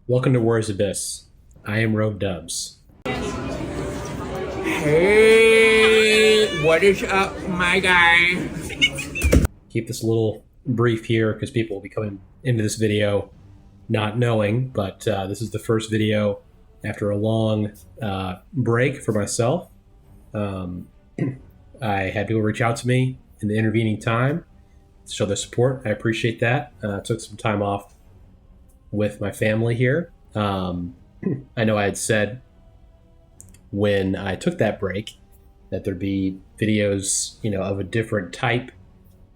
Welcome to Warriors Abyss. I am Rogue Dubs. Hey, what is up, my guy? Keep this a little brief here because people will be coming into this video not knowing, but this is the first video after a long break for myself. I had people reach out to me in the intervening time to show their support. I appreciate that. Took some time off with my family here. I know I had said when I took that break that there'd be videos, of a different type,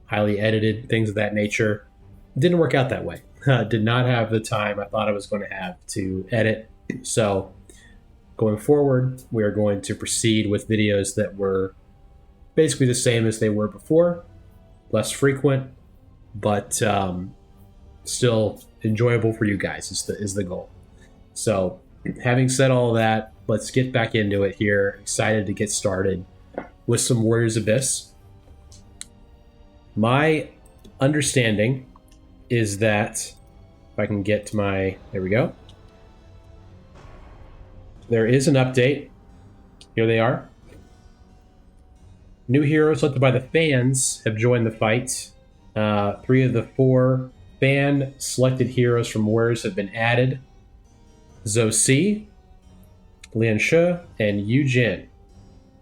highly edited, things of that nature. It didn't work out that way. Did not have the time I thought I was going to have to edit. So going forward, we are going to proceed with videos that were basically the same as they were before, less frequent, but still enjoyable for you guys is the goal. So having said all that, let's get back into it here. Excited to get started with some Warriors Abyss. My understanding is that if I can get to there we go. There is an update. Here they are. New heroes selected by the fans have joined the fight. 3 of the 4 fan selected heroes from Warriors have been added. Zhou Si, Lian Shi, and Yu Jin.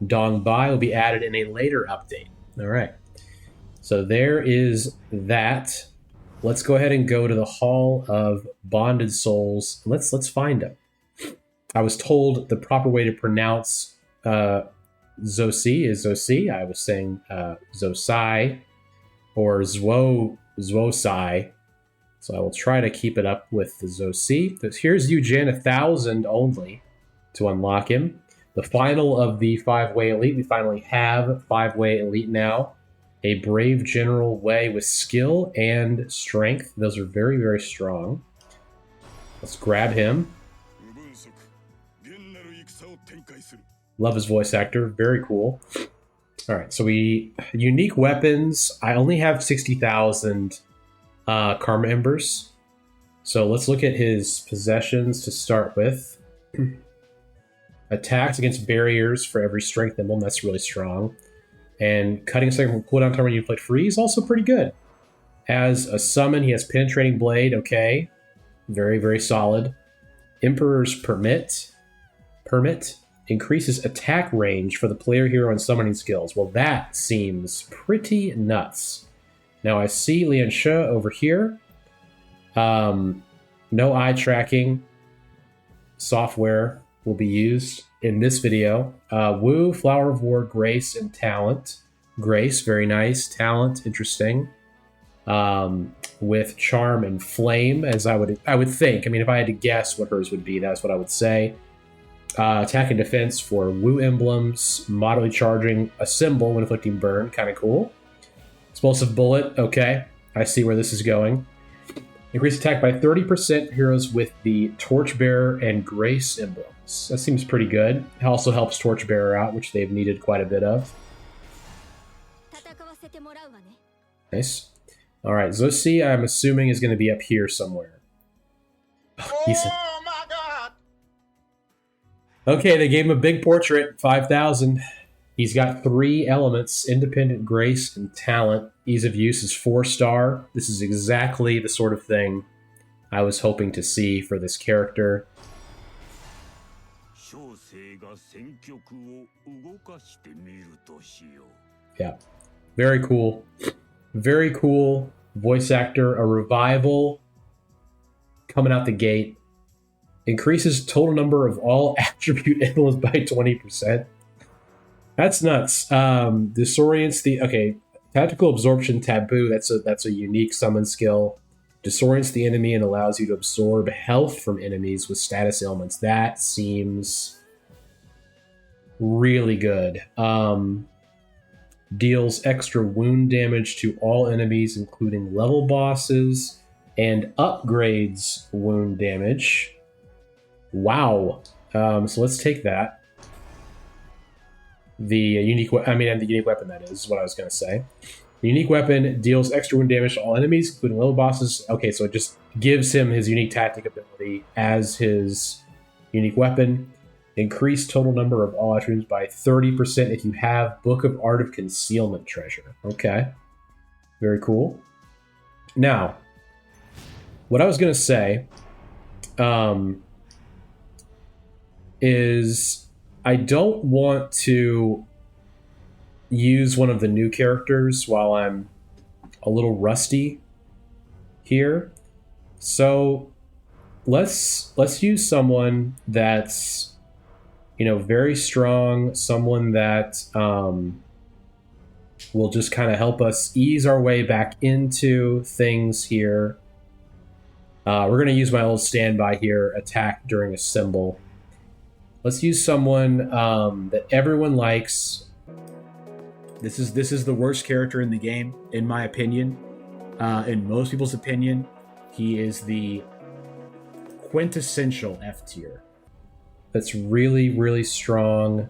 Dong Bai will be added in a later update. All right. So there is that. Let's go ahead and go to the Hall of Bonded Souls. Let's find them. I was told the proper way to pronounce Zhou Si is Zhou Si. I was saying Zhou Sai or Zhuo Sai. So I will try to keep it up with the Zhou Si. Here's Yu Jin, 1,000 only to unlock him. The final of the 5-way elite. We finally have 5-way elite now. A brave general Wei with skill and strength. Those are very, very strong. Let's grab him. Love his voice actor. Very cool. All right, so unique weapons. I only have 60,000 Karma Embers. So let's look at his possessions to start with. Attacks against barriers for every strength emblem. That's really strong. And cutting a second from cooldown time when you inflict freeze, also pretty good. As a summon, he has Penetrating Blade. Okay. Very, very solid. Emperor's Permit increases attack range for the player hero and summoning skills. Well, that seems pretty nuts. Now I see Lian Shi over here. No eye tracking software will be used in this video. Wu, Flower of War, Grace, and Talent. Grace, very nice. Talent, interesting. With Charm and Flame, as I would think. I mean, if I had to guess what hers would be, that's what I would say. Attack and defense for Wu emblems. Moderately charging a symbol when inflicting burn, kind of cool. Explosive Bullet, okay. I see where this is going. Increase attack by 30% for heroes with the Torchbearer and Grace emblems. That seems pretty good. It also helps Torchbearer out, which they've needed quite a bit of. Nice. All right, Zhou Si, I'm assuming, is going to be up here somewhere. Oh my god! Okay, they gave him a big portrait, 5,000. He's got 3 elements, Independent, Grace, and Talent. Ease of use is 4-star. This is exactly the sort of thing I was hoping to see for this character. Yeah, very cool. Very cool voice actor. A revival coming out the gate. Increases total number of all attribute emblems by 20%. That's nuts. Disorients the tactical absorption taboo. That's a unique summon skill. Disorients the enemy and allows you to absorb health from enemies with status ailments. That seems really good. Deals extra wound damage to all enemies, including level bosses, and upgrades wound damage. Wow. So let's take that. The unique weapon, that is what I was going to say. The unique weapon deals extra wound damage to all enemies, including level bosses. Okay, so it just gives him his unique tactic ability as his unique weapon. Increase total number of all attributes by 30% if you have Book of Art of Concealment treasure. Okay. Very cool. Now, what I was going to say is I don't want to use one of the new characters while I'm a little rusty here. So let's use someone that's, very strong, someone that will just kind of help us ease our way back into things here. We're going to use my old standby here, attack during a symbol. Let's use someone that everyone likes. This is the worst character in the game, in my opinion. In most people's opinion, he is the quintessential F tier. That's really, really strong.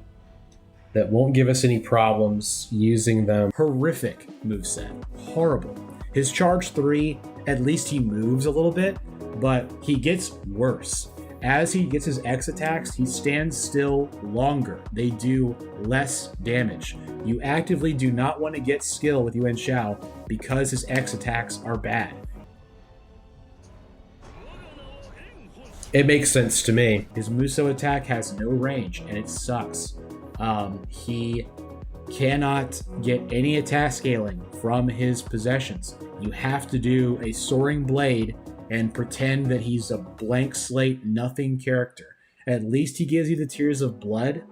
That won't give us any problems using them. Horrific moveset. Horrible. His charge 3, at least he moves a little bit, but he gets worse. As he gets his X attacks, he stands still longer. They do less damage. You actively do not want to get skill with Yuan Shao because his X attacks are bad. It makes sense to me. His Musou attack has no range, and it sucks. He cannot get any attack scaling from his possessions. You have to do a Soaring Blade and pretend that he's a blank slate, nothing character. At least he gives you the Tears of Blood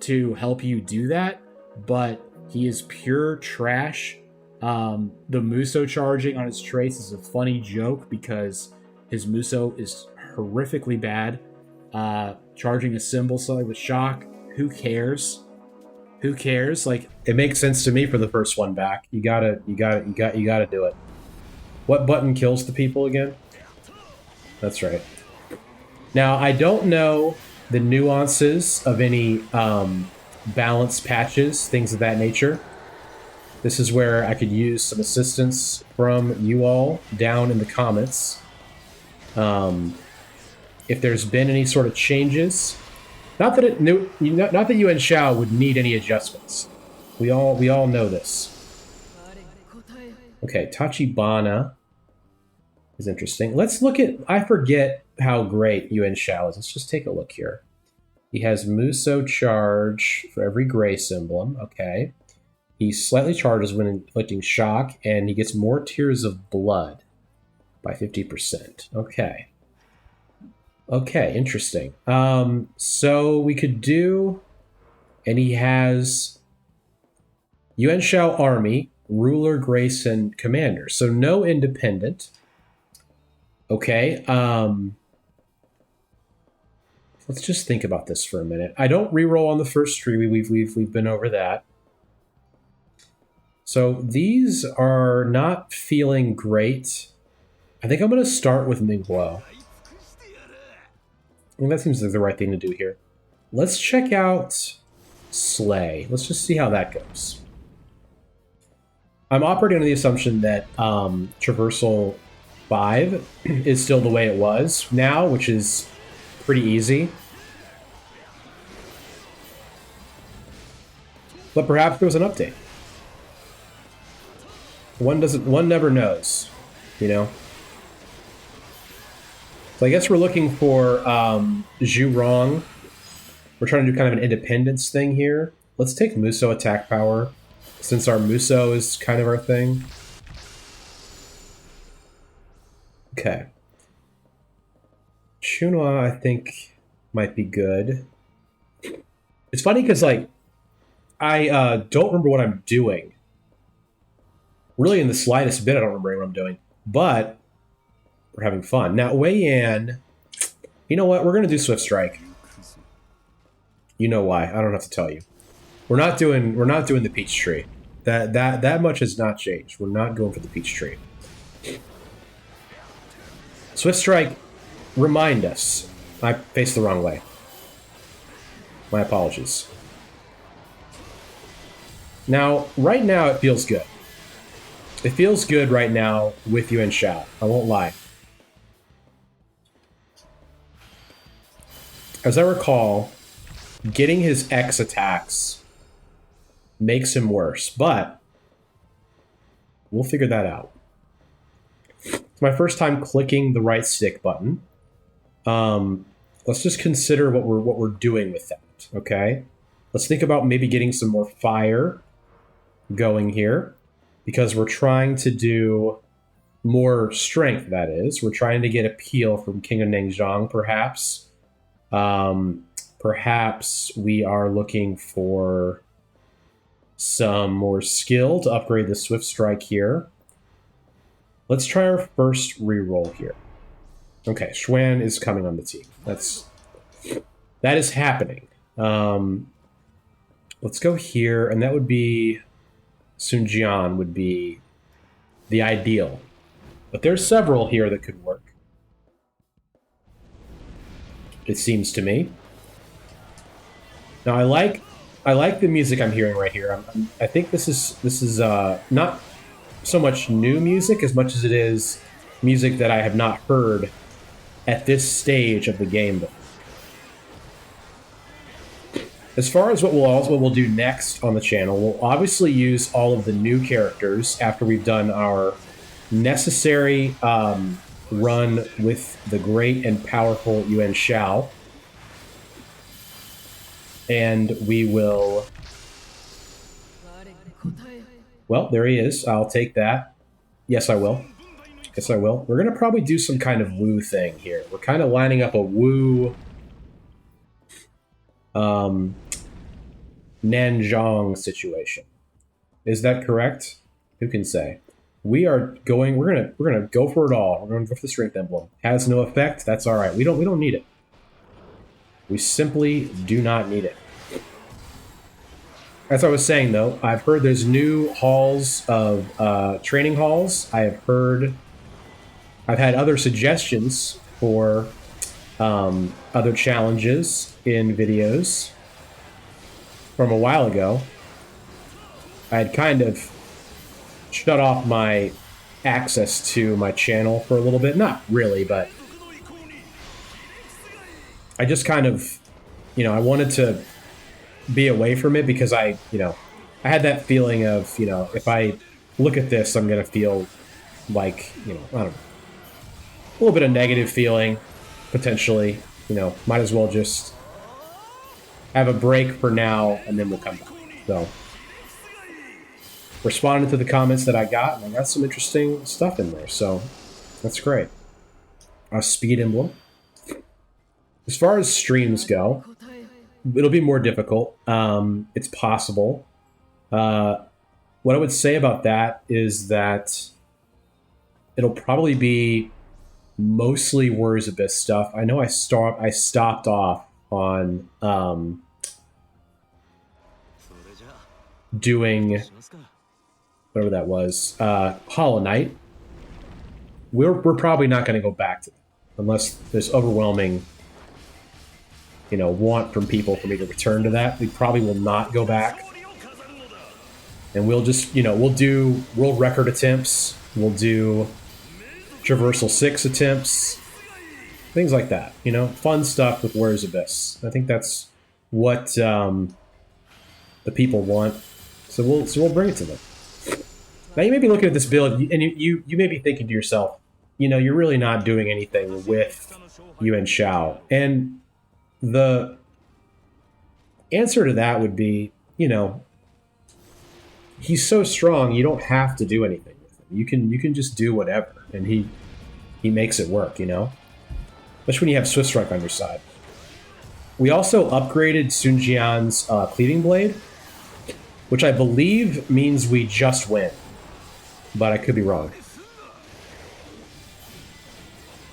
to help you do that, but he is pure trash. The Musou charging on his traits is a funny joke because his Musou is horrifically bad. Charging a symbol suddenly with shock, who cares? Who cares? Like, it makes sense to me for the first one back. You gotta do it. What button kills the people again? That's right. Now, I don't know the nuances of any balance patches, things of that nature. This is where I could use some assistance from you all down in the comments. If there's been any sort of changes, not that Yuan Shao would need any adjustments. We all know this. Okay, Tachibana is interesting. Let's look at. I forget how great Yuan Shao is. Let's just take a look here. He has Musou charge for every Grace emblem. Okay. He slightly charges when inflicting shock, and he gets more Tears of Blood by 50%. Okay. Okay, interesting. So we could do, and he has Yuan Shao Army, Ruler, Grace, and Commander. So no independent. Okay. Let's just think about this for a minute. I don't reroll on the first three. We've been over that. So these are not feeling great. I think I'm going to start with Mingguo. And that seems like the right thing to do here. Let's check out Slay. Let's just see how that goes. I'm operating on the assumption that Traversal 5 is still the way it was now, which is pretty easy. But perhaps there was an update. One never knows, you know? So I guess we're looking for Zhu Rong. We're trying to do kind of an independence thing here. Let's take Musou attack power, since our Musou is kind of our thing. Okay. Chunhua, I think, might be good. It's funny because, like, I don't remember what I'm doing. Really, in the slightest bit, I don't remember what I'm doing. But we're having fun. Now, Wei Yan, you know what? We're going to do Swift Strike. You know why. I don't have to tell you. We're not doing the Peach Tree. That much has not changed. We're not going for the Peach Tree. Swift Strike, remind us. I faced the wrong way. My apologies. Now, right now, it feels good. It feels good right now with Yuan Shao. I won't lie. as I recall, getting his X attacks makes him worse, but we'll figure that out. It's my first time clicking the right stick button. Let's just consider what we're doing with that, okay? Let's think about maybe getting some more fire going here, because we're trying to do more strength, that is. We're trying to get a peel from King of Ningzhang, perhaps. Perhaps we are looking for some more skill to upgrade the Swift Strike here. Let's try our first reroll here. Okay, Xuan is coming on the team. That is happening. Let's go here, and that would be Sun Jian would be the ideal. But there's several here that could work, it seems to me. Now I like the music I'm hearing right here. I think this is not so much new music as much as it is music that I have not heard at this stage of the game before. As far as what we'll do next on the channel, we'll obviously use all of the new characters after we've done our necessary run with the great and powerful Yuan Shao. And we will... Well, there he is. I'll take that. Yes, I will. Yes, I will. We're going to probably do some kind of woo thing here. We're kind of lining up a woo... Nanzhong situation. Is that correct? Who can say? We're gonna go for it all. We're gonna go for the strength emblem. Has no effect. That's all right. We don't need it. We simply do not need it. As I was saying, though, I've heard there's new halls of training halls. I've had other suggestions for other challenges in videos from a while ago. I had kind of shut off my access to my channel for a little bit. Not really, but I just kind of, I wanted to be away from it because I had that feeling of, if I look at this, I'm going to feel like, I don't know, a little bit of negative feeling, potentially. Might as well just have a break for now, and then we'll come back. So, responded to the comments that I got, and I got some interesting stuff in there, so that's great. A speed emblem. As far as streams go, it'll be more difficult. It's possible. What I would say about that is that it'll probably be mostly Warriors Abyss stuff. I know I stopped off on doing whatever that was, Hollow Knight. We're probably not going to go back to that unless there's overwhelming want from people for me to return to that. We probably will not go back, and we'll just we'll do world record attempts, we'll do Traversal 6 attempts, things like that. Fun stuff with Warriors Abyss. I think that's what the people want, so we'll bring it to them. Now you may be looking at this build, and you may be thinking to yourself, you're really not doing anything with Yuan Shao. And the answer to that would be, he's so strong, you don't have to do anything with him. You can just do whatever, and he makes it work, Especially when you have Swift Strike on your side. We also upgraded Sun Jian's Cleaving Blade, which I believe means we just win, but I could be wrong.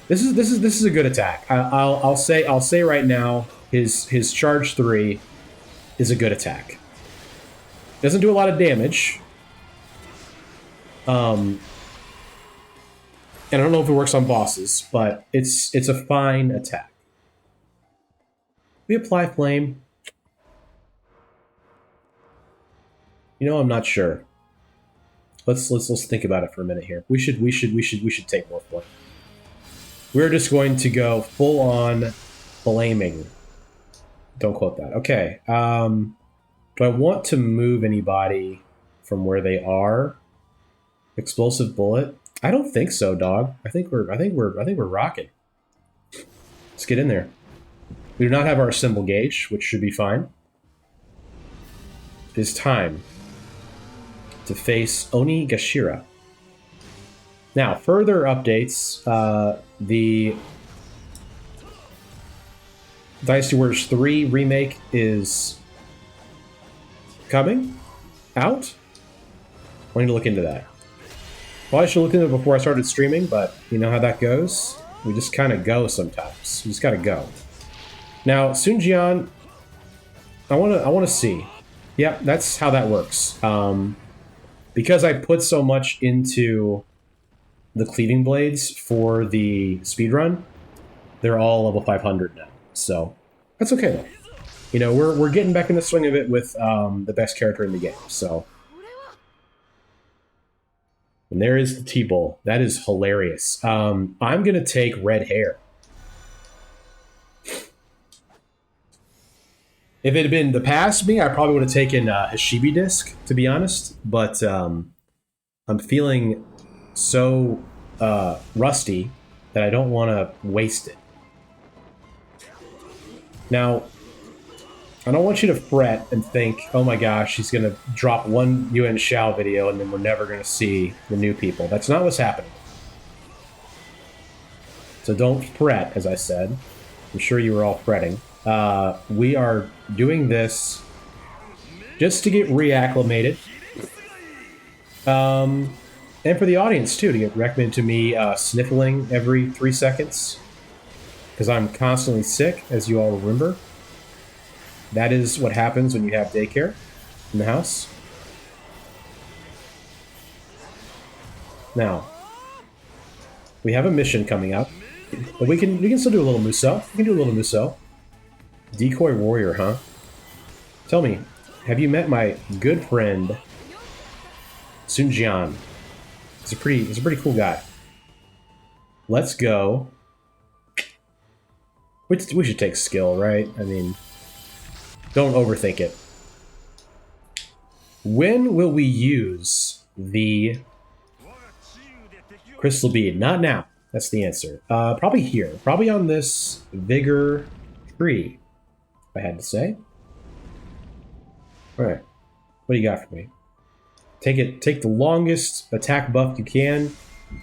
This is a good attack. I'll say right now, his charge 3 is a good attack. Doesn't do a lot of damage. And I don't know if it works on bosses, but it's a fine attack. We apply flame. I'm not sure. Let's think about it for a minute here. We should take more flame. We're just going to go full on flaming Don't quote that. Okay. Do I want to move anybody from where they are? Explosive bullet? I don't think so, dog. I think we're rocking. Let's get in there. We do not have our symbol gauge, which should be fine. It is time to face Onigashira. Now, further updates. The Dynasty Warriors 3 remake is coming out. I need to look into that. Well, I should look into it before I started streaming, but you know how that goes. We just kind of go sometimes. We just gotta go. Now, Sunjian, I wanna see. Yeah, that's how that works. Because I put so much into the cleaving blades for the speedrun, they're all level 500 now. So that's okay though. You know, we're getting back in the swing of it with the best character in the game. So, and there is the T-Bull. That is hilarious. I'm gonna take red hair. If it had been the past me, I probably would have taken Hashibi disc, to be honest. But I'm feeling so rusty that I don't want to waste it. Now, I don't want you to fret and think, oh my gosh, he's going to drop one Yuan Shao video and then we're never going to see the new people. That's not what's happening. So don't fret, as I said. I'm sure you were all fretting. We are doing this just to get reacclimated. And for the audience, too, to get recommended to me sniffling every 3 seconds. Because I'm constantly sick, as you all remember. That is what happens when you have daycare in the house. Now, we have a mission coming up. But we can still do a little Musou. We can do a little Musou. Decoy warrior, huh? Tell me, have you met my good friend Sunjian? He's a pretty cool guy. Let's go. We should take skill, right? I mean, don't overthink it. When will we use the crystal bead? Not now. That's the answer. Probably here. Probably on this vigor tree, if I had to say. Alright. What do you got for me? Take the longest attack buff you can.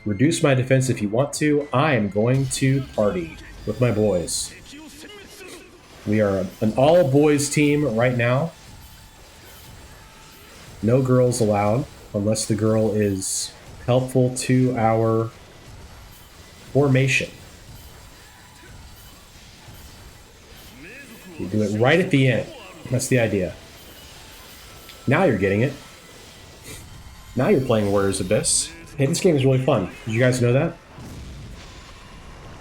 Reduce my defense if you want to. I am going to party with my boys. We are an all-boys team right now. No girls allowed, unless the girl is helpful to our formation. You do it right at the end. That's the idea. Now you're getting it. Now you're playing Warriors Abyss. Hey, this game is really fun. Did you guys know that?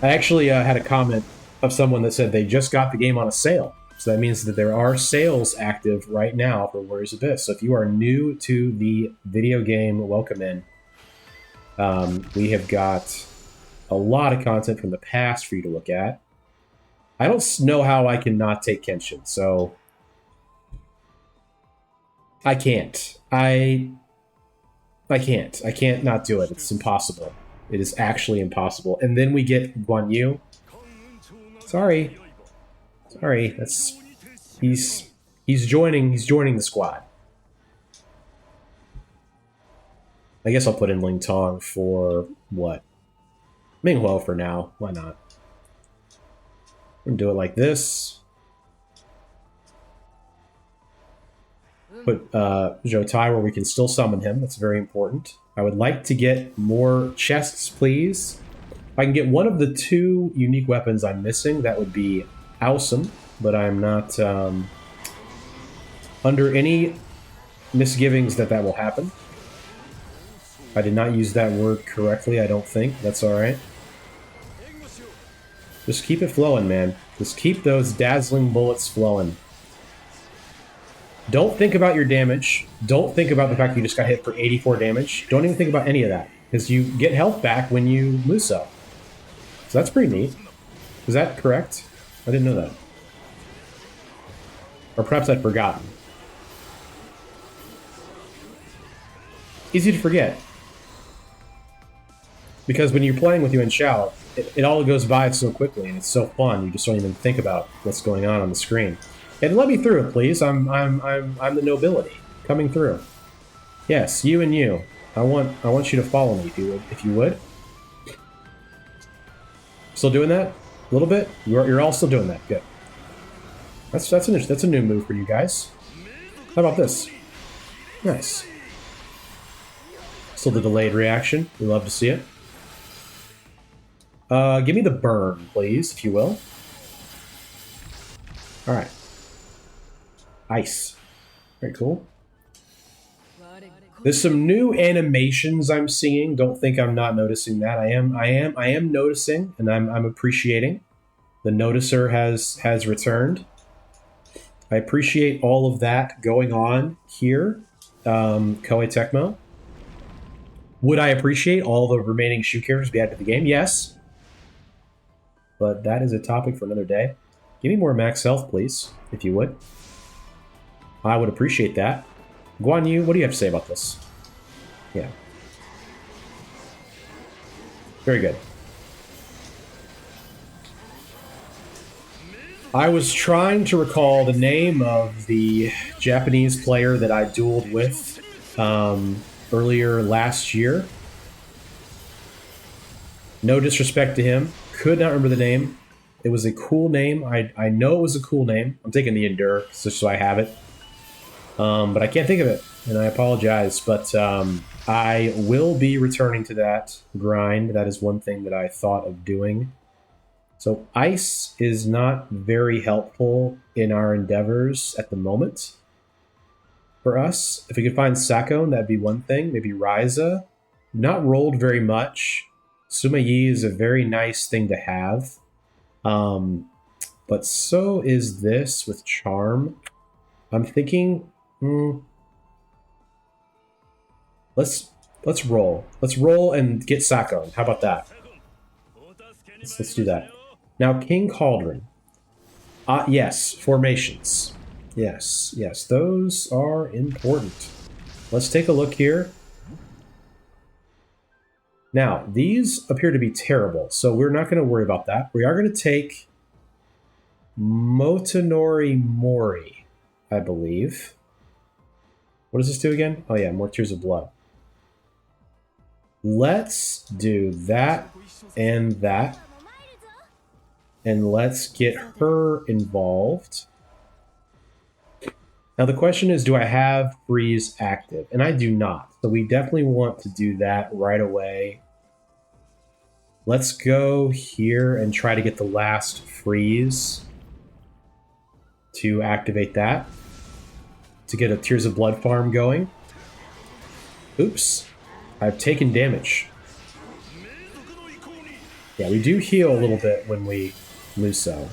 I actually had a comment of someone that said they just got the game on a sale. So that means that there are sales active right now for Warriors Abyss. So if you are new to the video game, welcome in. We have got a lot of content from the past for you to look at. I don't know how I can not take Kenshin, so I can't. I can't. I can't not do it. It's impossible. It is actually impossible. And then we get Guan Yu. Sorry. That's he's joining the squad. I guess I'll put in Ling Tong for what? Ming Huo for now. Why not? We're gonna do it like this. Put Zhou Tai where we can still summon him. That's very important. I would like to get more chests, please. If I can get one of the 2 unique weapons I'm missing, that would be awesome. But I'm not under any misgivings that will happen. I did not use that word correctly, I don't think. That's alright. Just keep it flowing, man. Just keep those dazzling bullets flowing. Don't think about your damage. Don't think about the fact that you just got hit for 84 damage. Don't even think about any of that. Because you get health back when you Musou. So that's pretty neat. Is that correct? I didn't know that. Or perhaps I'd forgotten. Easy to forget. Because when you're playing with Yuan Shao, it all goes by so quickly and it's so fun. You just don't even think about what's going on the screen. And let me through, please. I'm the nobility coming through. Yes, you and you. I want you to follow me if you would. Still doing that? A little bit? You're all still doing that. Good. That's a new move for you guys. How about this? Nice. Still the delayed reaction. We love to see it. Give me the burn, please, if you will. Alright. Ice. Very cool. There's some new animations I'm seeing. Don't think I'm not noticing that. I am noticing, and I'm appreciating. The noticer has returned. I appreciate all of that going on here. Koei Tecmo. Would I appreciate all the remaining Shu characters be added to the game? Yes. But that is a topic for another day. Give me more max health, please, if you would. I would appreciate that. Guan Yu, what do you have to say about this? Yeah. Very good. I was trying to recall the name of the Japanese player that I dueled with earlier last year. No disrespect to him. Could not remember the name. It was a cool name. I know it was a cool name. I'm taking the Endure just so I have it. But I can't think of it, and I apologize. But I will be returning to that grind. That is one thing that I thought of doing. So ice is not very helpful in our endeavors at the moment. For us, if we could find Sakon, that'd be one thing. Maybe Ryza. Not rolled very much. Suma Yi is a very nice thing to have. But so is this with Charm. I'm thinking, let's roll. Let's roll and get Sakon. How about that? Let's do that. Now, King Cauldron. Yes, formations. Yes, those are important. Let's take a look here. Now, these appear to be terrible, so we're not going to worry about that. We are going to take Motonori Mori, I believe. What does this do again? Oh yeah, more Tears of Blood. Let's do that and that. And let's get her involved. Now the question is, do I have freeze active? And I do not. So we definitely want to do that right away. Let's go here and try to get the last freeze to activate that. To get a Tears of Blood farm going. Oops. I've taken damage. Yeah, we do heal a little bit when we Muso,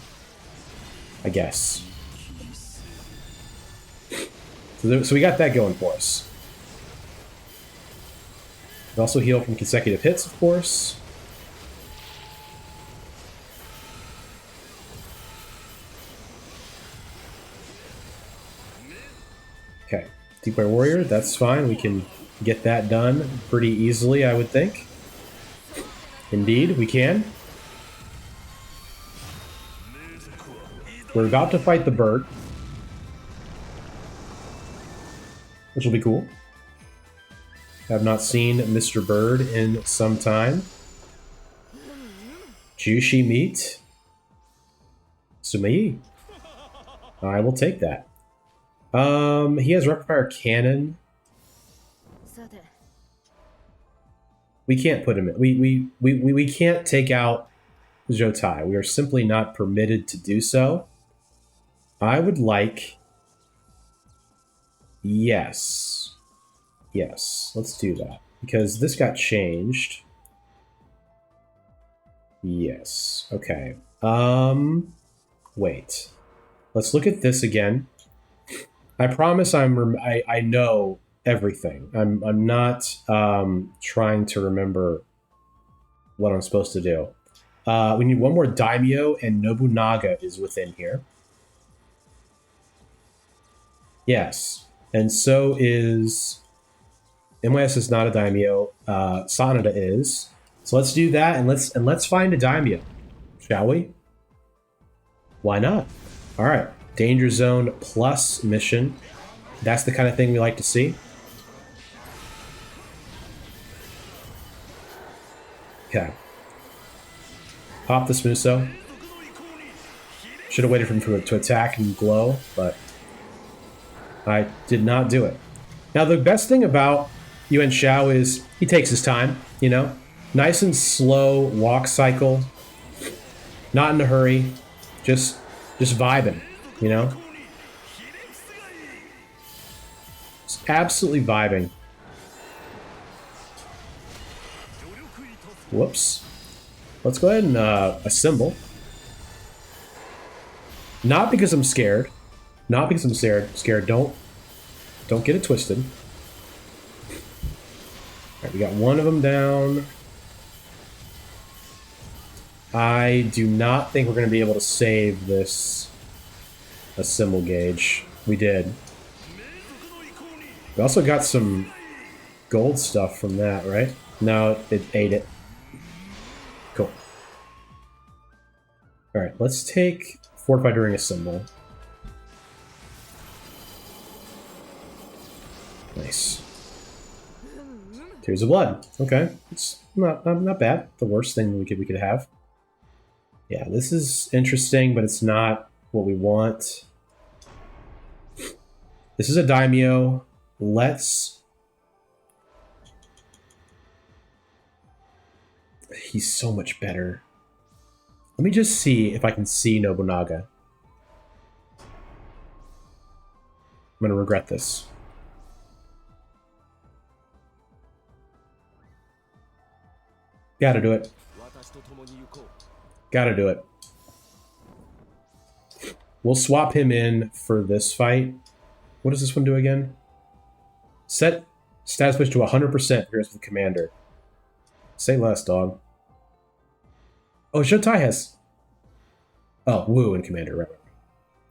I guess. So we got that going for us. We also heal from consecutive hits, of course. Okay, Deep White Warrior, that's fine. We can get that done pretty easily, I would think. Indeed, we can. We're about to fight the bird, which will be cool. I have not seen Mr. Bird in some time. Jushi meat. Suma Yi. I will take that. He has Rapid Fire Cannon. We can't put him in. We can't take out Jotai. We are simply not permitted to do so. I would like... Yes. Yes, let's do that. Because this got changed. Yes. Okay. Wait. Let's look at this again. I promise I know everything. I'm not trying to remember what I'm supposed to do. We need one more Daimyo, and Nobunaga is within here. Yes. And so is... MYS is not a daimyo. Sanada is. So let's do that, and let's find a daimyo, shall we? Why not? All right. Danger Zone plus mission. That's the kind of thing we like to see. Okay. Pop this Muso. Should have waited for him to attack and glow, but I did not do it. Now, the best thing about Yuan Shao is he takes his time, you know? Nice and slow walk cycle. Not in a hurry. Just vibing, you know? Just absolutely vibing. Whoops. Let's go ahead and assemble. Not because I'm scared. Not because I'm scared. Don't get it twisted. All right, we got one of them down. I do not think we're going to be able to save this assemble gauge. We did. We also got some gold stuff from that, right? No, it ate it. Cool. All right, let's take Fortify during assemble. Nice. Tears of Blood. Okay, it's not bad. The worst thing we could have. Yeah, this is interesting, but it's not what we want. This is a daimyo. He's so much better. Let me just see if I can see Nobunaga. I'm gonna regret this. Gotta do it. Gotta do it. We'll swap him in for this fight. What does this one do again? Set status push to 100% here's the commander. Say less, dog. Oh, Shotai has... Oh, Wu and commander,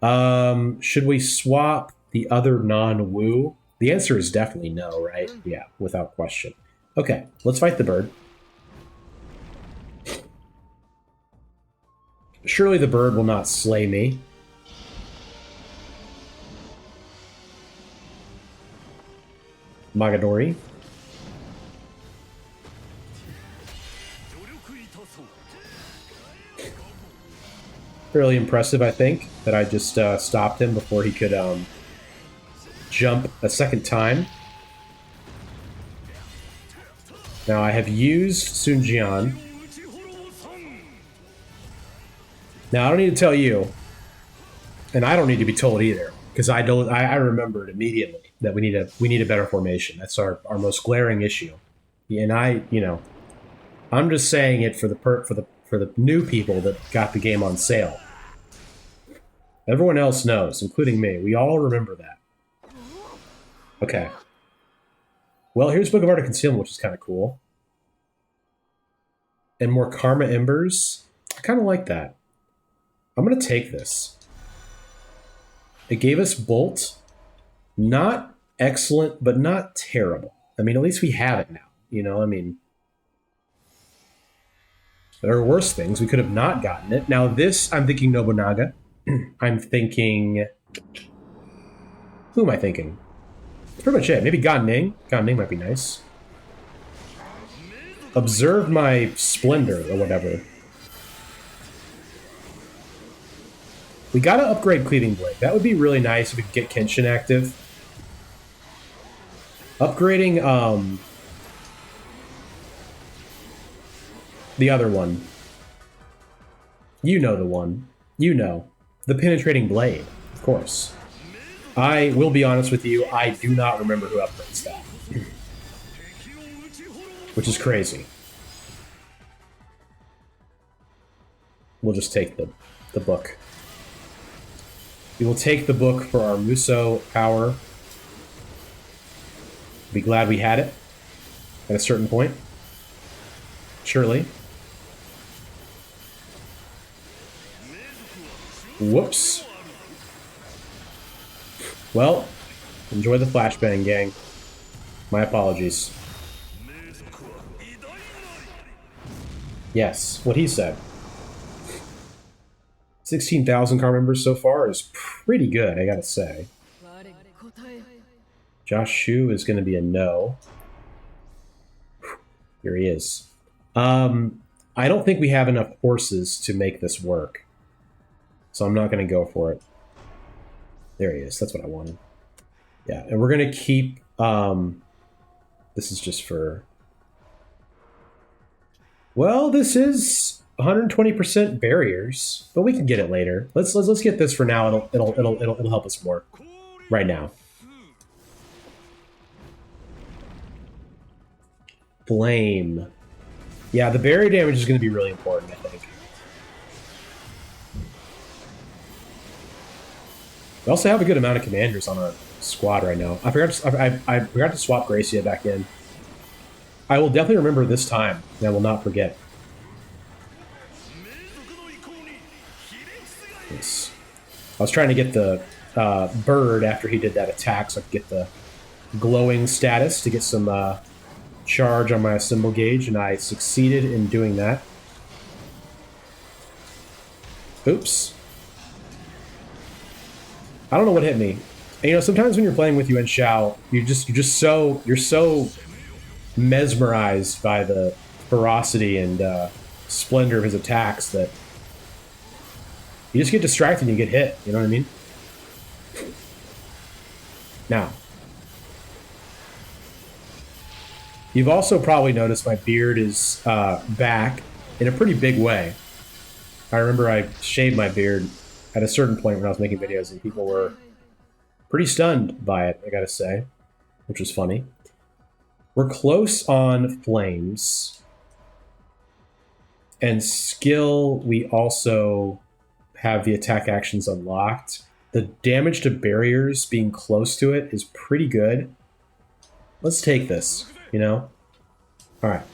right. Should we swap the other non-Wu? The answer is definitely no, right? Yeah, without question. Okay, let's fight the bird. Surely the bird will not slay me. Magadori. Fairly impressive, I think, that I just stopped him before he could jump a second time. Now I have used Sun Jian. Now I don't need to tell you, and I don't need to be told either, because I remembered immediately that we need a better formation. That's our most glaring issue. And I'm just saying it for the new people that got the game on sale. Everyone else knows, including me. We all remember that. Okay. Well, here's Book of Art of Concealment, which is kind of cool. And more Karma Embers. I kind of like that. I'm going to take this. It gave us Bolt. Not excellent, but not terrible. I mean, at least we have it now. You know, I mean... There are worse things. We could have not gotten it. Now this, I'm thinking Nobunaga. I'm thinking... Who am I thinking? That's pretty much it. Maybe Gan Ning. Gan Ning might be nice. Observe my splendor or whatever. We gotta upgrade Cleaving Blade. That would be really nice if we could get Kenshin active. Upgrading, the other one. You know the one. You know. The Penetrating Blade, of course. I will be honest with you, I do not remember who upgrades that. Which is crazy. We'll just take the book. We will take the book for our Muso power. Be glad we had it at a certain point. Surely. Whoops. Well, Enjoy the flashbang, gang. My apologies. Yes, what he said. 16,000 car members so far is pretty good, I gotta say. Josh Shu is going to be a no. Here he is. I don't think we have enough horses to make this work. So I'm not going to go for it. There he is. That's what I wanted. Yeah, and we're going to keep... this is just for... Well, this is 120% barriers, but we can get it later. Let's get this for now. It'll help us more right now. Flame. Yeah, the barrier damage is going to be really important, I think. We also have a good amount of commanders on our squad right now. I forgot to swap Gracia back in. I will definitely remember this time, and I will not forget. Yes. I was trying to get the bird after he did that attack, so I could get the glowing status to get some charge on my symbol gauge, and I succeeded in doing that. Oops. I don't know what hit me. And, you know, sometimes when you're playing with Yuan Shao, you're so mesmerized by the ferocity and splendor of his attacks that you just get distracted and you get hit. You know what I mean? Now, you've also probably noticed my beard is back in a pretty big way. I remember I shaved my beard at a certain point when I was making videos, and people were pretty stunned by it, I gotta say, which was funny. We're close on flames. And skill, we also have the attack actions unlocked. The damage to barriers being close to it is pretty good. Let's take this, you know? All right.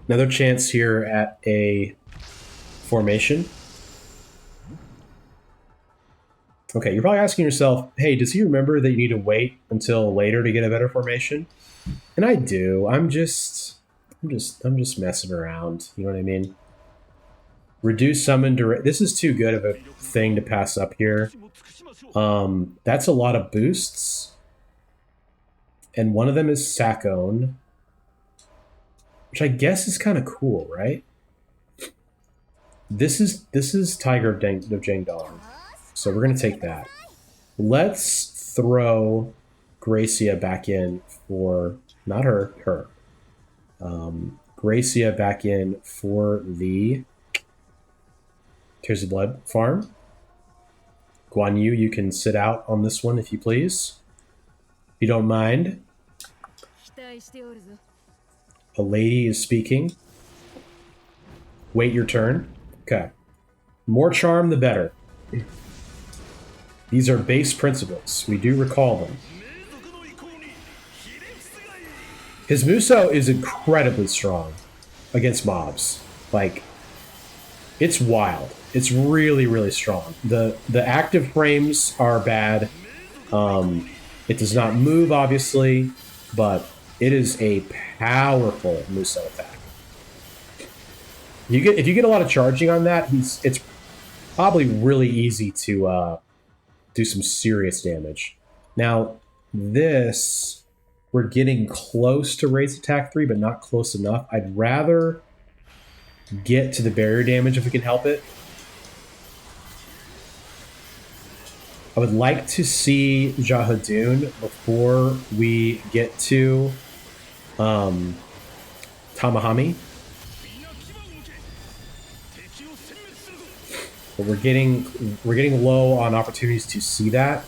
Another chance here at a formation. Okay, you're probably asking yourself, hey, does he remember that you need to wait until later to get a better formation? And I do. I'm just messing around. You know what I mean? Reduce summon direct. This is too good of a thing to pass up here. That's a lot of boosts. And one of them is Sakone, which I guess is kind of cool, right? This is Tiger of Jangdong. So we're going to take that. Let's throw Gracia back in for... Not her. Her. Gracia back in for the Tears of Blood farm. Guan Yu, you can sit out on this one if you please. If you don't mind. A lady is speaking. Wait your turn. Okay. More charm, the better. These are base principles. We do recall them. His Musou is incredibly strong against mobs. Like, it's wild. It's really, really strong. The active frames are bad. It does not move, obviously, but it is a powerful Musou attack. If you get a lot of charging on that, it's probably really easy to do some serious damage. Now, this, we're getting close to raise attack 3, but not close enough. I'd rather get to the barrier damage if we can help it. I would like to see Jahadun before we get to Tamahami. But we're getting low on opportunities to see that.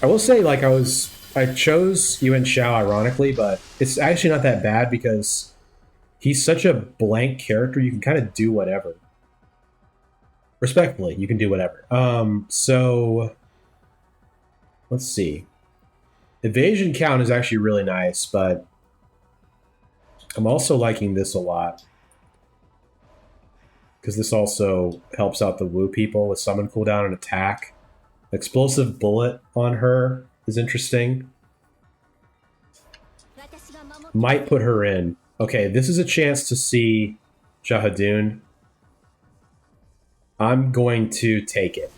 I will say, like, I chose Yuan Shao ironically, but it's actually not that bad because he's such a blank character. You can kind of do whatever. Respectfully, you can do whatever. So let's see. Evasion count is actually really nice, but I'm also liking this a lot. because this also helps out the Wu people with summon cooldown and attack. Explosive bullet on her is interesting. Might put her in. Okay, this is a chance to see Shahadun. I'm going to take it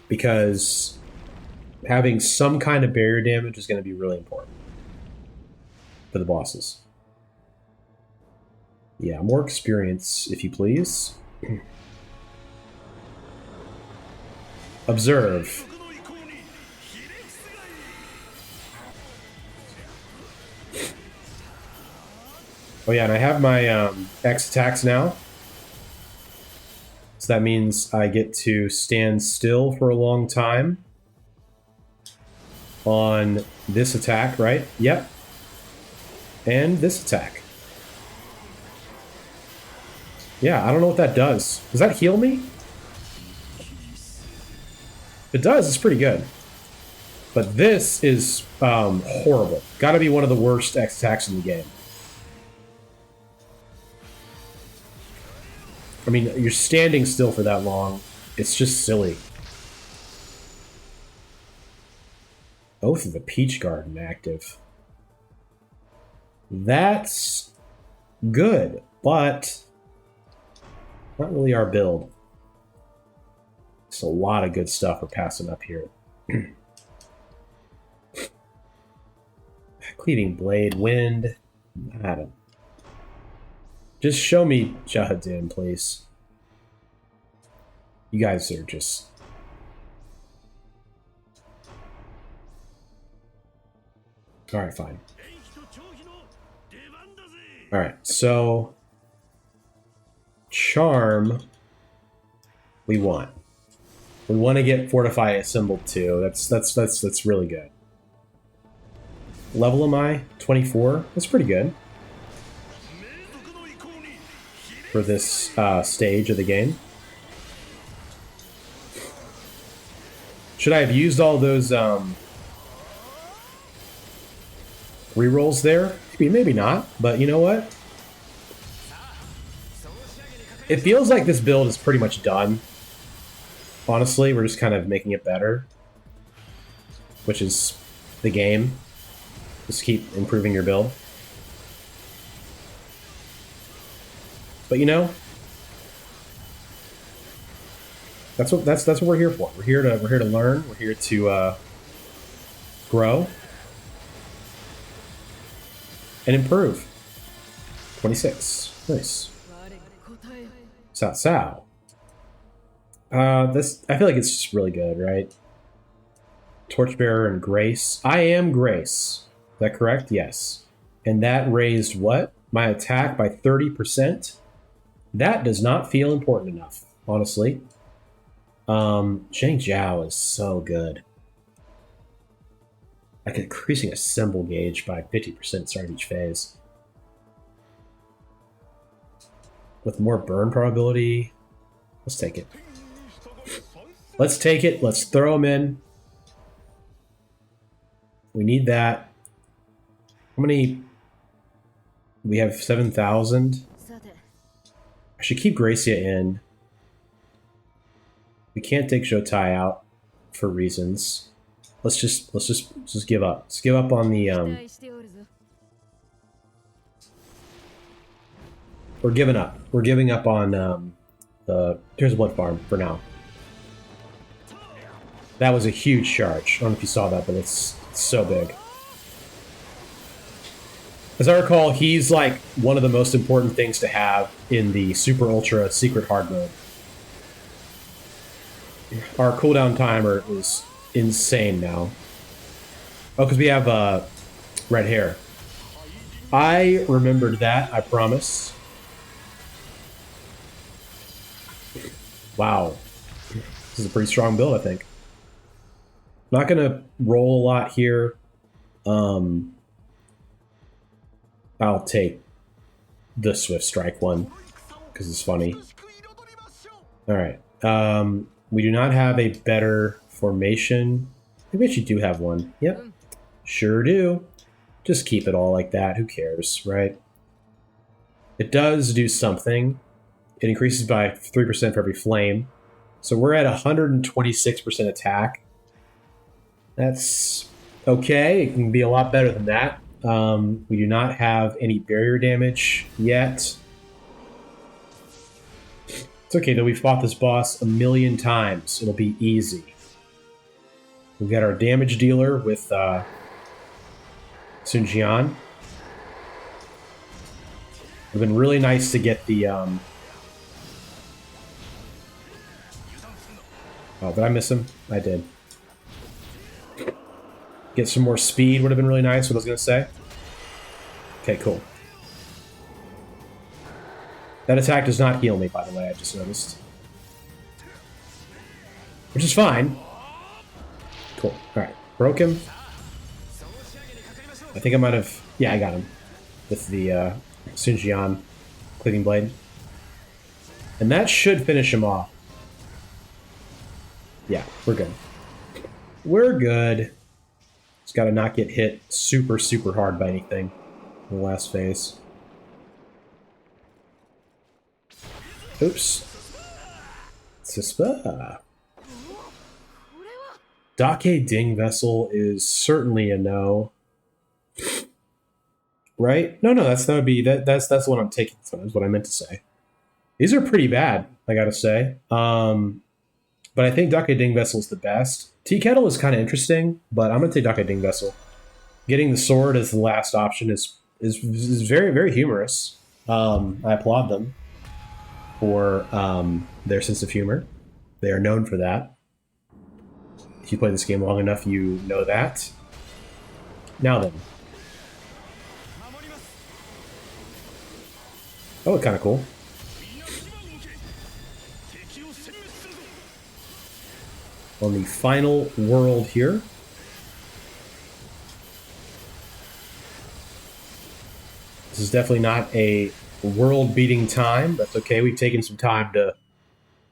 because having some kind of barrier damage is going to be really important for the bosses. Yeah, more experience, if you please. Observe. Oh yeah, and I have my X attacks now. So that means I get to stand still for a long time on this attack, right? Yep. And this attack. Yeah, I don't know what that does. Does that heal me? If it does, it's pretty good. But this is horrible. Gotta be one of the worst X attacks in the game. I mean, you're standing still for that long. It's just silly. Oath of the Peach Garden active. That's good, but not really our build. It's a lot of good stuff we're passing up here. Cleaving Blade, Wind. I don't. Just show me Shahadun, please. You guys are just... Alright, fine. Alright, so... Charm... We want. We want to get Fortify assembled too. That's really good. Level am I? 24? That's pretty good. For this stage of the game. Should I have used all those rerolls there? Maybe not, but you know what? It feels like this build is pretty much done. Honestly, we're just kind of making it better. Which is the game. Just keep improving your build. But you know, that's what we're here for. We're here to learn. We're here to grow and improve. 26, nice. Sao Sao. This I feel like it's just really good, right? Torchbearer and Grace. I am Grace. Is that correct? Yes. And that raised what? My attack by 30%. That does not feel important enough, honestly. Zhang Jiao is so good. Like increasing a symbol gauge by 50% starting each phase. With more burn probability. Let's take it. Let's take it. Let's throw them in. We need that. How many? We have 7,000. I should keep Gracia in. We can't take Shotai out for reasons. Let's just give up. Let's give up on the We're giving up. We're giving up on the Tears of Blood farm for now. That was a huge charge. I don't know if you saw that, but it's so big. As I recall, he's like one of the most important things to have in the Super Ultra Secret Hard mode. Our cooldown timer is insane now. Oh, because we have red hair. I remembered that, I promise. Wow. This is a pretty strong build, I think. Not going to roll a lot here. I'll take the Swift Strike one because it's funny. Alright. We do not have a better formation. Maybe we actually do have one. Yep. Sure do. Just keep it all like that. Who cares, right? It does do something. It increases by 3% for every flame. So we're at 126% attack. That's okay. It can be a lot better than that. We do not have any barrier damage yet. It's okay though, we've fought this boss a million times. It'll be easy. We've got our damage dealer with Sun Jian. It's been really nice to get the... Oh, did I miss him? I did. Get some more speed would have been really nice, what I was going to say. Okay, cool. That attack does not heal me, by the way, I just noticed. Which is fine. Cool. Alright, broke him. I think I might have... Yeah, I got him. With the Sun Jian Cleaving Blade. And that should finish him off. Yeah, we're good. We're good. Just gotta not get hit super, super hard by anything in the last phase. Oops. Sispa. Dake Ding Vessel is certainly a no. Right? No, that's the one I'm taking. That's what I meant to say. These are pretty bad, I gotta say. But I think Dake Ding Vessel is the best. Tea Kettle is kind of interesting, but I'm gonna take Dake Ding Vessel. Getting the sword as the last option is very, very humorous. I applaud them for their sense of humor. They are known for that. If you play this game long enough, you know that. Now then. Oh, kind of cool. On the final world here. This is definitely not a world-beating time. That's okay. We've taken some time to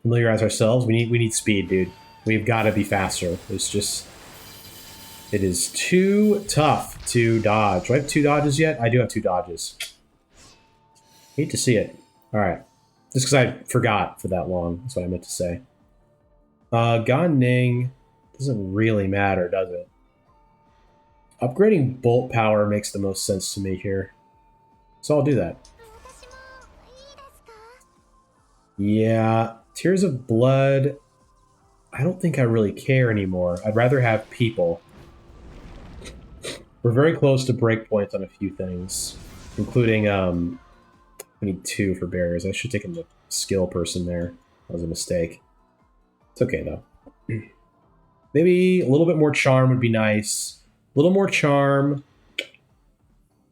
familiarize ourselves. We need speed, dude. We've got to be faster. It's just... It is too tough to dodge. Do I have 2 dodges yet? I do have 2 dodges. Hate to see it. Alright. Just because I forgot for that long. That's what I meant to say. Gan Ning doesn't really matter, does it? Upgrading bolt power makes the most sense to me here. So I'll do that. Yeah, Tears of Blood, I don't think I really care anymore. I'd rather have people. We're very close to breakpoints on a few things, including, I need 2 for barriers. I should take him to skill person there. That was a mistake. It's okay, though. Maybe a little bit more charm would be nice. A little more charm. If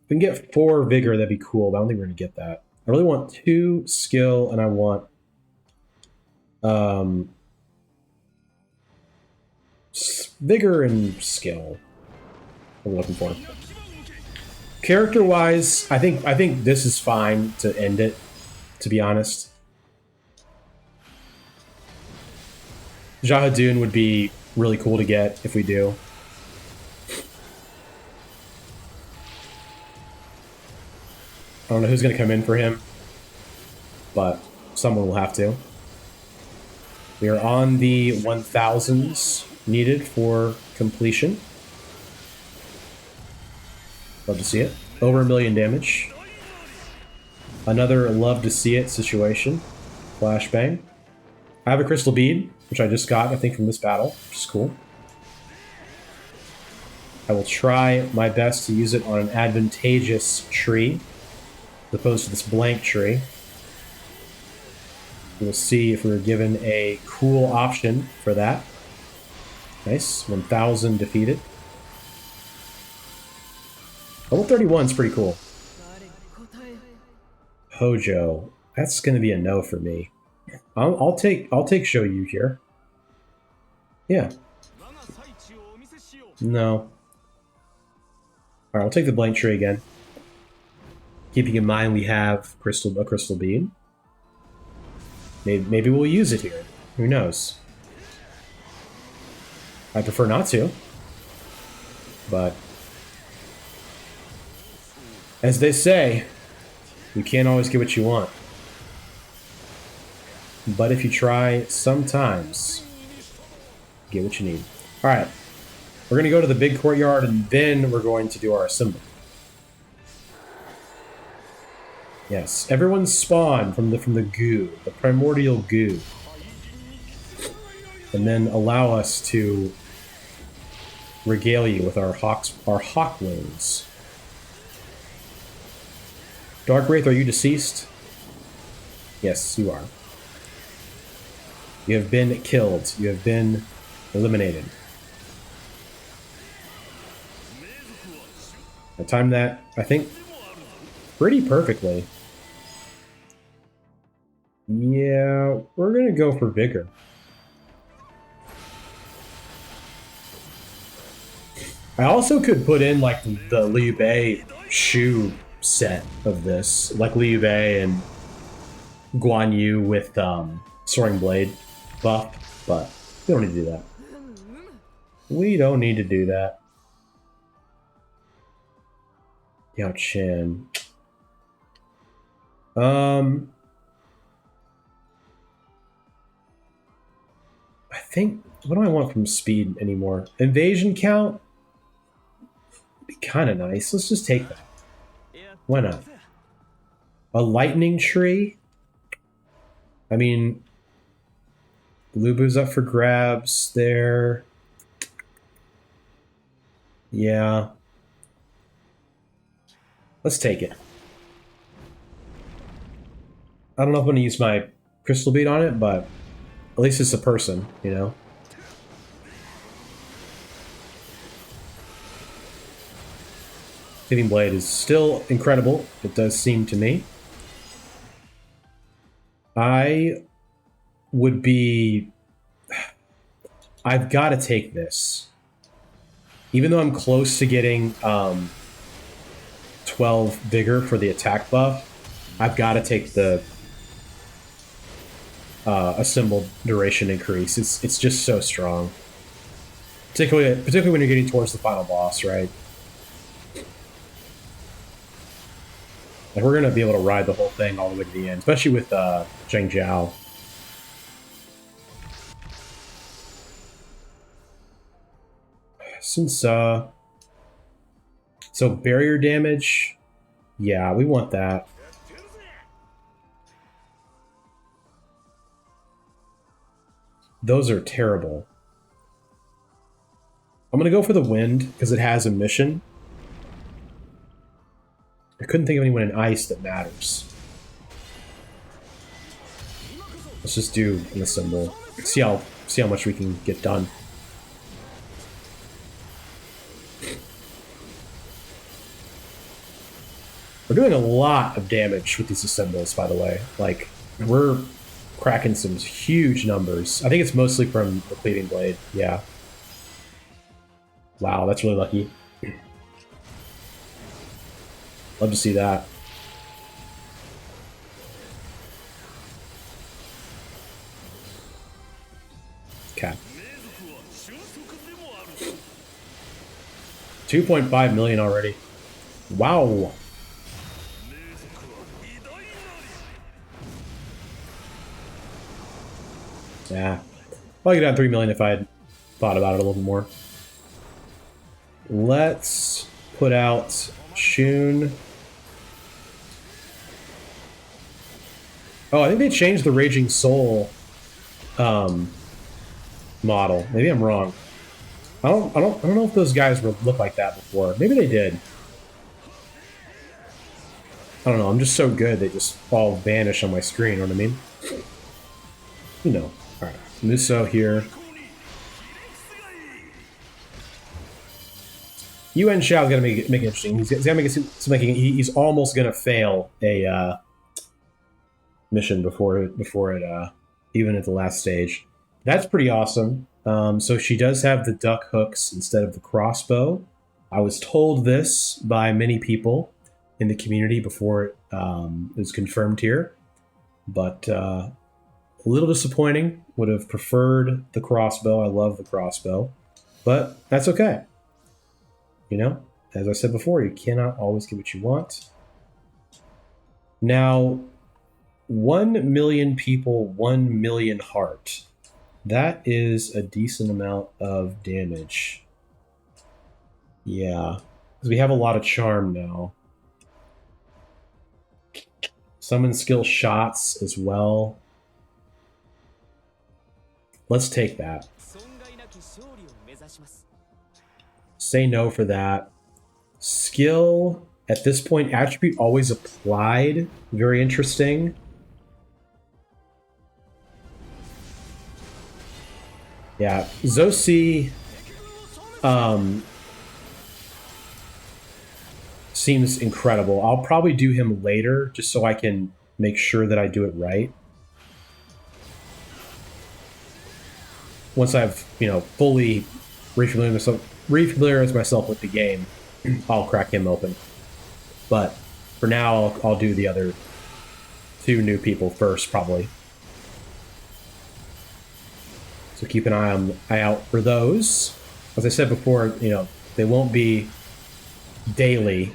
we can get 4 vigor, that'd be cool, but I don't think we're going to get that. I really want 2 skill, and I want... vigor and skill. What I'm looking for. Character-wise, I think this is fine to end it, to be honest. Jahadun would be really cool to get if we do. I don't know who's going to come in for him, but someone will have to. We are on the 1000s needed for completion. Love to see it. Over 1 million damage. Another love to see it situation. Flashbang. I have a crystal bead, which I just got, I think, from this battle, which is cool. I will try my best to use it on an advantageous tree, as opposed to this blank tree. We'll see if we're given a cool option for that. Nice. 1000 defeated. Level 31 is pretty cool. Hojo. That's going to be a no for me. I'll take Shoyu here. Yeah. No. Alright, I'll take the blank tree again. Keeping in mind we have a crystal bead. Maybe we'll use it here. Who knows? I prefer not to. But as they say, you can't always get what you want. but if you try, sometimes you get what you need. All right, we're gonna go to the big courtyard, and then we're going to do our assembly. Yes, everyone spawn from the goo, the primordial goo, and then allow us to regale you with our hawk wings. Dark Wraith, are you deceased? Yes, you are. You have been killed. You have been eliminated. I timed that, I think, pretty perfectly. Yeah, we're gonna go for Vigor. I also could put in like the Liu Bei shoe set of this, like Liu Bei and Guan Yu with Soaring Blade buff, but we don't need to do that. We don't need to do that. Yao Chen. I think, what do I want from speed anymore? Invasion count? Would be kind of nice. Let's just take that. Why not? A lightning tree? I mean, Lubu's up for grabs there. Yeah. Let's take it. I don't know if I'm going to use my crystal bead on it, but at least it's a person, you know? Hitting Blade is still incredible, it does seem to me. I would be... I've got to take this. Even though I'm close to getting 12 Vigor for the attack buff, I've got to take the assembled duration increase. It's just so strong. Particularly when you're getting towards the final boss, right? Like, we're going to be able to ride the whole thing all the way to the end, especially with Zheng Jiao. Since, so barrier damage, yeah, we want that. Those are terrible. I'm going to go for the wind, because it has a mission. I couldn't think of anyone in ice that matters. Let's just do an assemble. See how much we can get done. We're doing a lot of damage with these assembles, by the way. Like, we're cracking some huge numbers. I think it's mostly from the Cleaving Blade, yeah. Wow, that's really lucky. Love to see that. Okay. 2.5 million already. Wow. Yeah. I'll get down 3 million if I had thought about it a little bit more. Let's put out Shun. Oh, I think they changed the Raging Soul model. Maybe I'm wrong. I don't know if those guys looked like that before. Maybe they did. I don't know. I'm just so good they just all vanish on my screen. You know what I mean? You know. All right, Musou here. Yuan Shao's gonna make it interesting. He's gonna make it seem like he's almost gonna fail a mission before it even at the last stage. That's pretty awesome. So she does have the duck hooks instead of the crossbow. I was told this by many people in the community before it was confirmed here, but a little disappointing. Would have preferred the crossbow. I love the crossbow, but that's okay. You know, as I said before, you cannot always get what you want. Now, 1 million people, 1 million heart. That is a decent amount of damage. Yeah, because we have a lot of charm now. Summon skill shots as well. Let's take that. Say no for that. Skill, at this point, attribute always applied. Very interesting. Yeah, Zosi seems incredible. I'll probably do him later just so I can make sure that I do it right. Once I've, fully refamiliarized myself with the game, I'll crack him open. But for now, I'll do the other 2 new people first, probably. So keep an eye out for those. As I said before, they won't be daily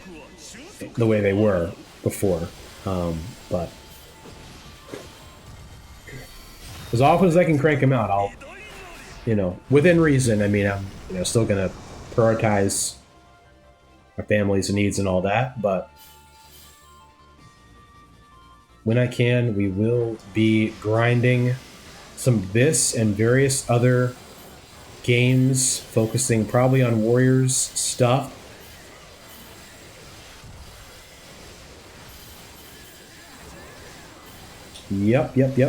the way they were before, but as often as I can crank them out, I'll, within reason. I mean, I'm, still gonna prioritize our family's needs and all that, but when I can, we will be grinding some of this and various other games, focusing probably on Warriors stuff. Yep. We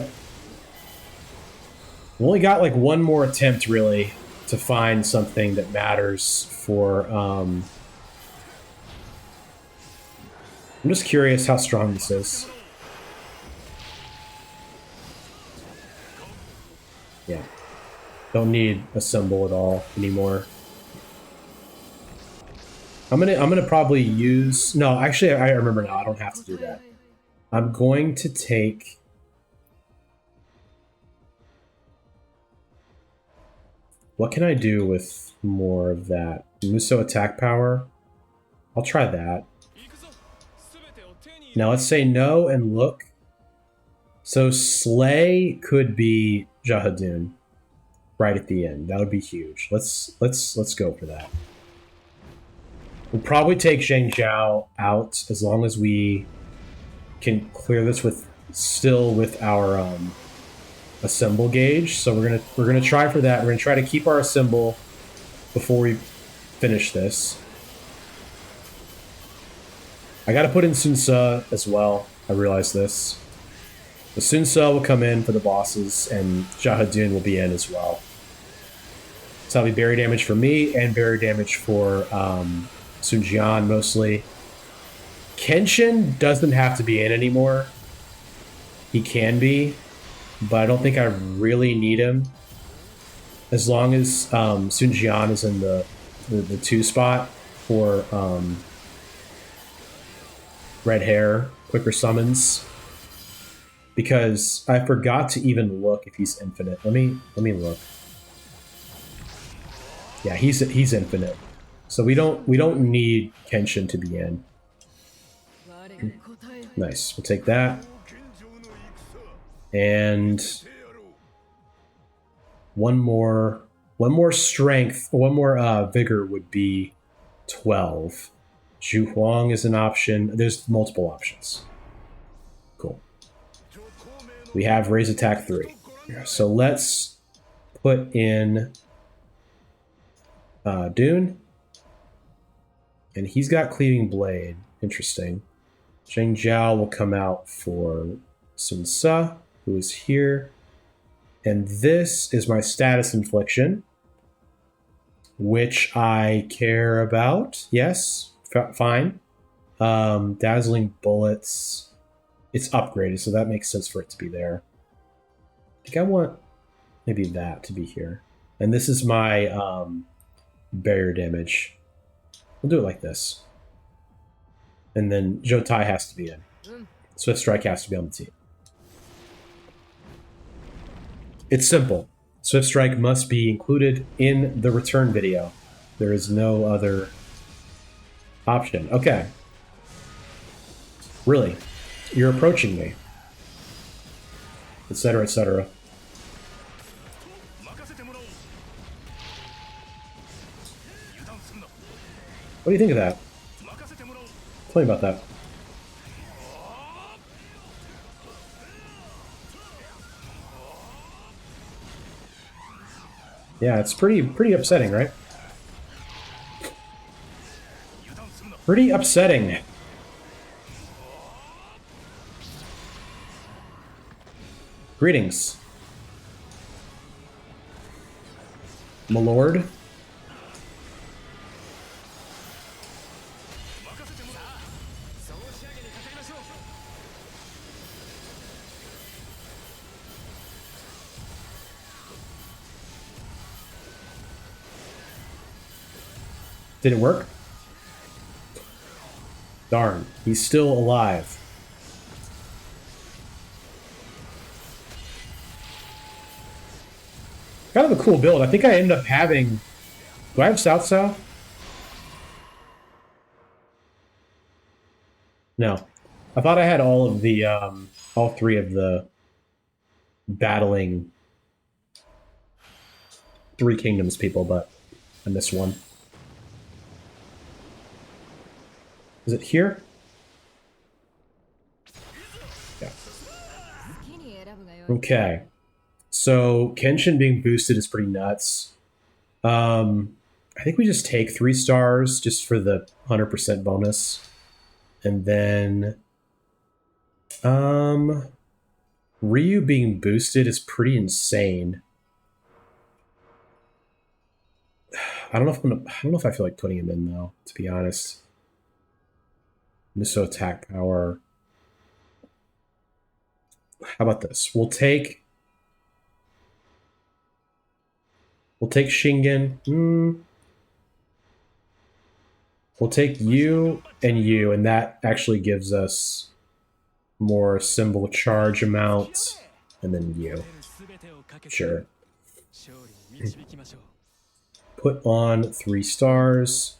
only got like one more attempt, really, to find something that matters for... I'm just curious how strong this is. Yeah. Don't need a symbol at all anymore. I'm gonna probably use... No, actually, I remember now. I don't have to do that. I'm going to take... What can I do with more of that? Muso attack power? I'll try that. Now let's say no and look. So Slay could be Jahadun right at the end. That would be huge. Let's go for that. We'll probably take Zheng Zhao out as long as we can clear this with our assemble gauge. So we're gonna try for that. We're gonna try to keep our assemble before we finish this. I gotta put in Sun Ce as well. I realize this. The Sun Ce will come in for the bosses, and Jahadun will be in as well. So that'll be barrier damage for me and barrier damage for Sun Jian mostly. Kenshin doesn't have to be in anymore. He can be, but I don't think I really need him. As long as Sun Jian is in the 2 spot for red hair, quicker summons. Because I forgot to even look if he's infinite. Let me look. Yeah, he's infinite. So we don't need Kenshin to be in. Nice. We'll take that. And one more strength, one more vigor would be 12. Zhu Huang is an option. There's multiple options. Cool. We have raise attack 3. So let's put in Dune. And he's got Cleaving Blade. Interesting. Zheng Zhao will come out for Sun Ce, who is here. And this is my status infliction, which I care about. Yes, fine. Dazzling Bullets. It's upgraded, so that makes sense for it to be there. I think I want maybe that to be here. And this is my barrier damage. We'll do it like this. And then Jotai has to be in. Swift Strike has to be on the team. It's simple. Swift Strike must be included in the return video. There is no other option. Okay. Really? You're approaching me. etc., etc. What do you think of that? Tell me about that. Yeah, it's pretty upsetting, right? Pretty upsetting. Greetings, my lord. Did it work? Darn, he's still alive. Kind of a cool build. I think I ended up having... Do I have South-South? No. I thought I had all of the, all three of the battling Three Kingdoms people, but I missed one. Is it here? Yeah. Okay. So Kenshin being boosted is pretty nuts. I think we just take 3 stars just for the 100% bonus. And then Ryu being boosted is pretty insane. I don't know if I feel like putting him in though, to be honest. Miso attack power. How about this? We'll take Shingen. We'll take you, and that actually gives us more symbol charge amount, and then you. Sure. Put on 3 stars,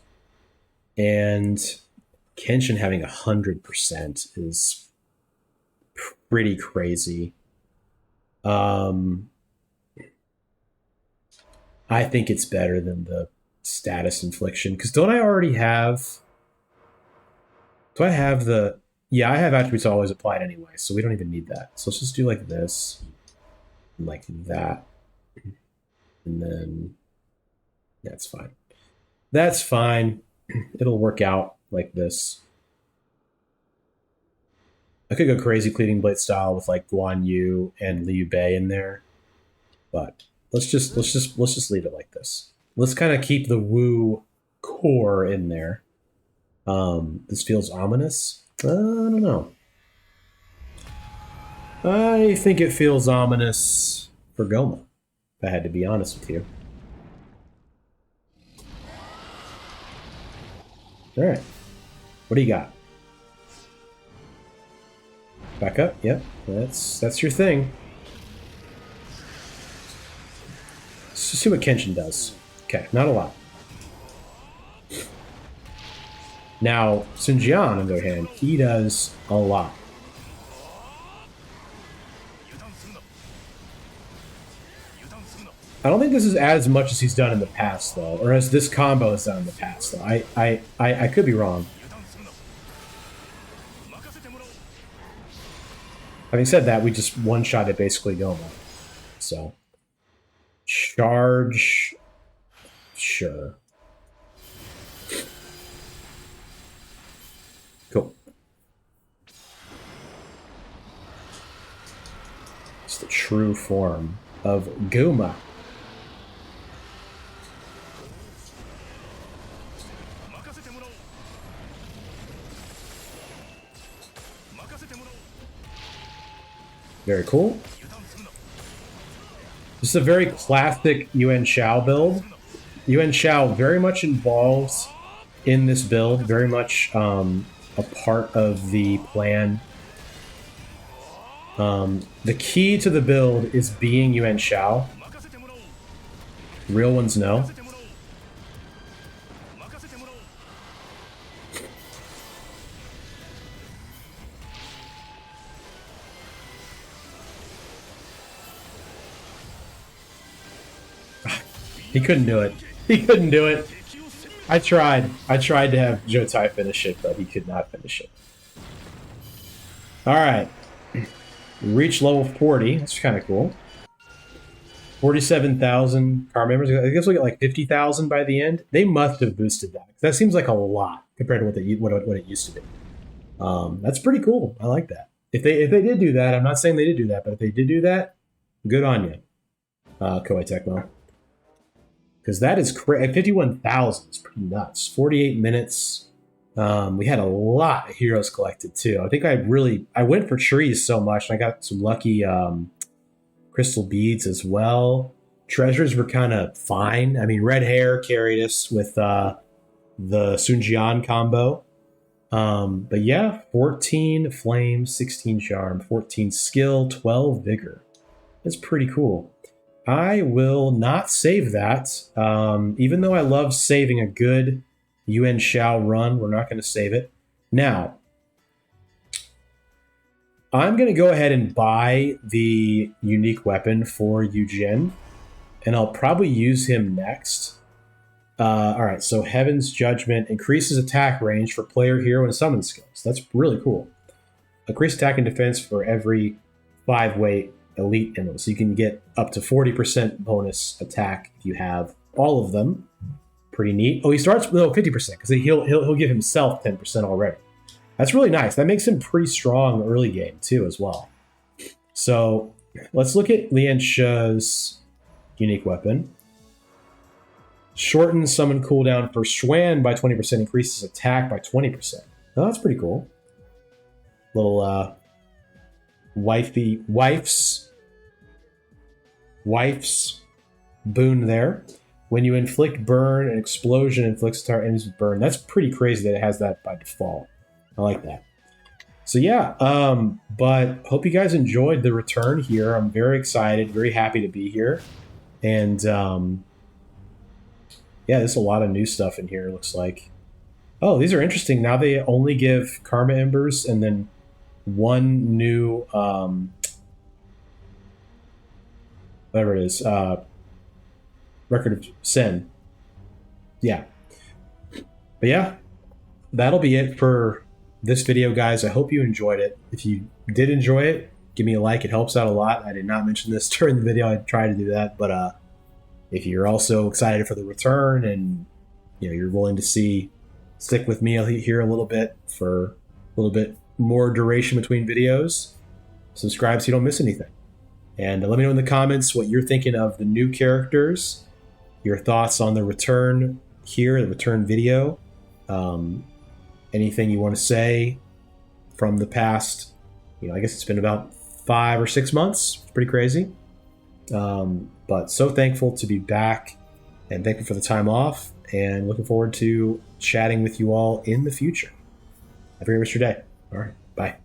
and Kenshin having 100% is pretty crazy. I think it's better than the status infliction, because don't I already have... Do I have the... Yeah, I have attributes always applied anyway, so we don't even need that. So let's just do like this, and like that, and then... That's fine. That's fine. It'll work out like this. I could go crazy Cleaving Blade style with like Guan Yu and Liu Bei in there, but let's just leave it like this. Let's kind of keep the Wu core in there. This feels ominous. I don't know. I think it feels ominous for Goma, if I had to be honest with you. All right. What do you got? Back up. Yep. That's your thing. Let's see what Kenshin does. Okay, not a lot. Now, Sun Jian, on the other hand, he does a lot. I don't think this is as much as he's done in the past, though, or as this combo has done in the past, though. I could be wrong. Having said that, we just one-shotted basically Goma. So, charge, sure. Cool. It's the true form of Goma. Very cool. This is a very classic Yuan Shao build. Yuan Shao very much involved in this build, very much a part of the plan. The key to the build is being Yuan Shao. Real ones know. He couldn't do it. He couldn't do it. I tried. I tried to have Jotai finish it, but he could not finish it. All right. Reach level 40. That's kind of cool. 47,000 car members. I guess we'll get like 50,000 by the end. They must have boosted that. That seems like a lot compared to what it used to be. That's pretty cool. I like that. If they did do that, I'm not saying they did do that, but if they did do that, good on you, Koei Tecmo. Because that is crazy. 51,000 is pretty nuts. 48 minutes. We had a lot of heroes collected too. I think I went for trees so much, and I got some lucky crystal beads as well. Treasures were kind of fine. I mean, Red Hair carried us with the Sunjian combo. But yeah, 14 flame, 16 charm, 14 skill, 12 vigor. That's pretty cool. I will not save that. Even though I love saving a good Yuan Shao run, we're not going to save it. Now, I'm going to go ahead and buy the unique weapon for Yujin, and I'll probably use him next. All right, so Heaven's Judgment increases attack range for player, hero, and summon skills. That's really cool. Increase attack and defense for every 5-weight elite emerald. So you can get up to 40% bonus attack if you have all of them. Pretty neat. Oh, he starts with 50% because he'll give himself 10% already. That's really nice. That makes him pretty strong early game too as well. So let's look at Lian She's unique weapon. Shorten summon cooldown for Xuan by 20%, increases attack by 20%. Oh, that's pretty cool. Little wife's boon there. When you inflict burn, an explosion inflicts target enemies with burn. That's pretty crazy that it has that by default. I like that. So yeah, but hope you guys enjoyed the return here. I'm very excited, very happy to be here. And yeah, there's a lot of new stuff in here, it looks like. Oh, these are interesting. Now they only give Karma Embers and then one new whatever it is, Record of Sin. Yeah. But yeah, that'll be it for this video, guys. I hope you enjoyed it. If you did enjoy it, give me a like. It helps out a lot. I did not mention this during the video. I tried to do that, but if you're also excited for the return and you're willing to stick with me here a little bit for a little bit more duration between videos, subscribe so you don't miss anything. And let me know in the comments what you're thinking of the new characters, your thoughts on the return here, the return video, anything you want to say from the past, I guess it's been about 5 or 6 months. It's pretty crazy. But so thankful to be back and thankful for the time off and looking forward to chatting with you all in the future. Have a great rest of your day. All right. Bye.